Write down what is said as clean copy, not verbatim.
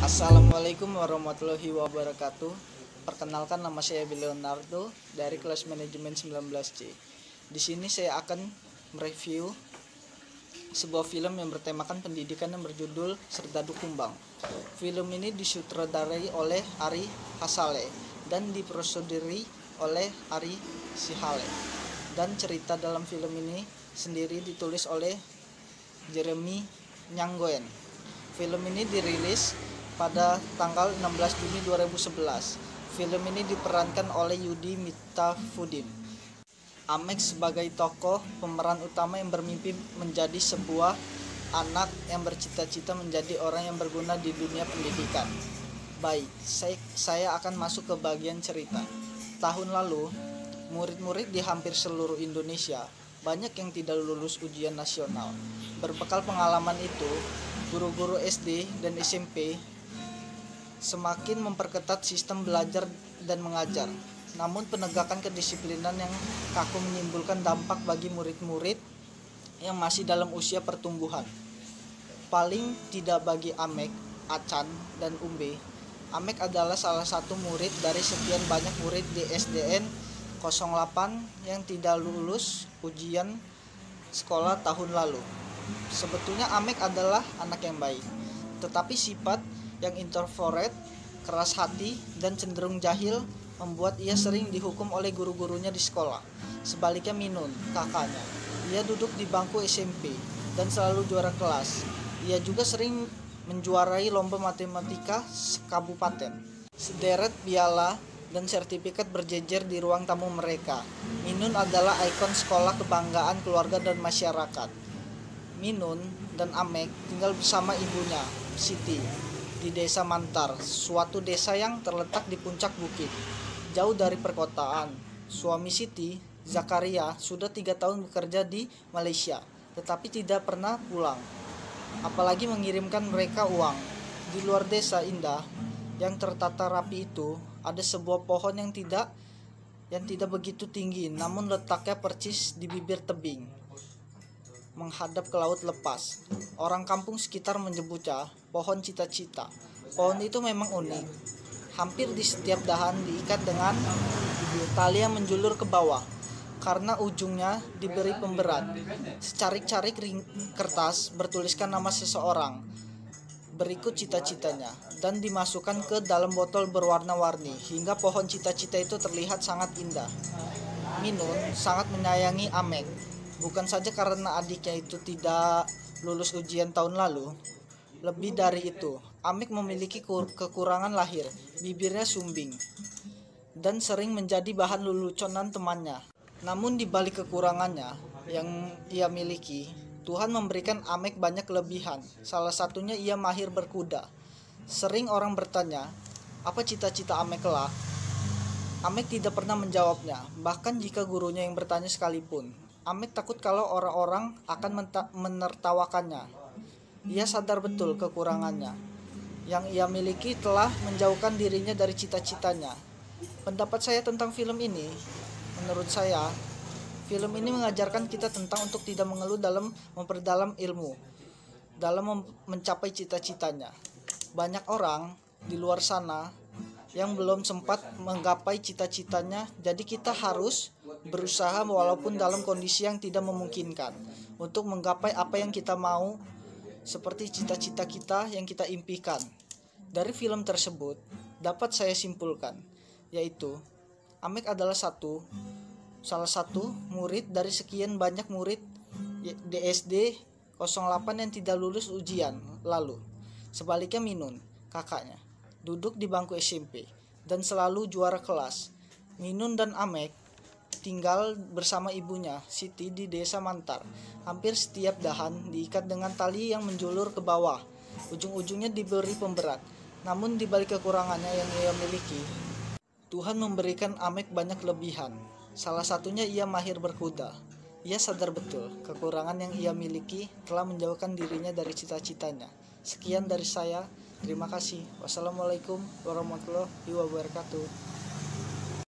Assalamualaikum warahmatullahi wabarakatuh. Perkenalkan, nama saya Billy Leonardo dari kelas manajemen 19C. Di sini saya akan mereview sebuah film yang bertemakan pendidikan yang berjudul Serdadu Kumbang. Film ini disutradarai oleh Ari Hasale dan diprosoduri oleh Ari Sihale. Dan cerita dalam film ini sendiri ditulis oleh Jeremy Nyanggoen. Film ini dirilis pada tanggal 16 Juni 2011. Film ini diperankan oleh Yudi Mitafudin. Amek sebagai tokoh pemeran utama yang bermimpi menjadi sebuah anak yang bercita-cita menjadi orang yang berguna di dunia pendidikan. Baik, saya akan masuk ke bagian cerita. Tahun lalu, murid-murid di hampir seluruh Indonesia banyak yang tidak lulus ujian nasional. Berbekal pengalaman itu, guru-guru SD dan SMP semakin memperketat sistem belajar dan mengajar. Namun penegakan kedisiplinan yang kaku menimbulkan dampak bagi murid-murid yang masih dalam usia pertumbuhan. Paling tidak bagi Amek, Acan, dan Umbe. Amek adalah salah satu murid dari sekian banyak murid di SDN 08 yang tidak lulus ujian sekolah tahun lalu. Sebetulnya Amek adalah anak yang baik, tetapi sifat yang introvert, keras hati, dan cenderung jahil membuat ia sering dihukum oleh guru-gurunya di sekolah. Sebaliknya Minun, kakaknya, ia duduk di bangku SMP dan selalu juara kelas. Ia juga sering menjuarai lomba matematika sekabupaten. Sederet piala dan sertifikat berjejer di ruang tamu mereka. Minun adalah ikon sekolah kebanggaan keluarga dan masyarakat. Minun dan Amek tinggal bersama ibunya, Siti, di desa Mantar, suatu desa yang terletak di puncak bukit, jauh dari perkotaan. Suami Siti, Zakaria, sudah 3 tahun bekerja di Malaysia, tetapi tidak pernah pulang, apalagi mengirimkan mereka uang. Di luar desa indah yang tertata rapi itu, ada sebuah pohon yang tidak begitu tinggi, namun letaknya persis di bibir tebing, menghadap ke laut lepas. Orang kampung sekitar menyebutnya pohon cita-cita. Pohon itu memang unik. Hampir di setiap dahan diikat dengan tali yang menjulur ke bawah, karena ujungnya diberi pemberat. Secarik-carik kertas bertuliskan nama seseorang, berikut cita-citanya, dan dimasukkan ke dalam botol berwarna-warni hingga pohon cita-cita itu terlihat sangat indah. Minun sangat menyayangi Amek, bukan saja karena adiknya itu tidak lulus ujian tahun lalu. Lebih dari itu, Amek memiliki kekurangan lahir, bibirnya sumbing, dan sering menjadi bahan leluconan temannya. Namun di balik kekurangannya yang ia miliki, Tuhan memberikan Amek banyak kelebihan. Salah satunya ia mahir berkuda. Sering orang bertanya, apa cita-cita Amek kelak? Amek tidak pernah menjawabnya, bahkan jika gurunya yang bertanya sekalipun. Amek takut kalau orang-orang akan menertawakannya. Ia sadar betul kekurangannya yang ia miliki telah menjauhkan dirinya dari cita-citanya. Pendapat saya tentang film ini, menurut saya, film ini mengajarkan kita tentang untuk tidak mengeluh dalam memperdalam ilmu, dalam mencapai cita-citanya. Banyak orang di luar sana yang belum sempat menggapai cita-citanya, jadi kita harus berusaha walaupun dalam kondisi yang tidak memungkinkan untuk menggapai apa yang kita mau, seperti cita-cita kita yang kita impikan. Dari film tersebut dapat saya simpulkan, yaitu Amek adalah salah satu murid dari sekian banyak murid di SD 08 yang tidak lulus ujian lalu. Sebaliknya Minun, kakaknya, duduk di bangku SMP dan selalu juara kelas. Minun dan Amek tinggal bersama ibunya, Siti, di desa Mantar. Hampir setiap dahan diikat dengan tali yang menjulur ke bawah. Ujung-ujungnya diberi pemberat. Namun di balik kekurangannya yang ia miliki, Tuhan memberikan Amek banyak kelebihan. Salah satunya ia mahir berkuda. Ia sadar betul kekurangan yang ia miliki telah menjauhkan dirinya dari cita-citanya. Sekian dari saya. Terima kasih. Wassalamualaikum warahmatullahi wabarakatuh.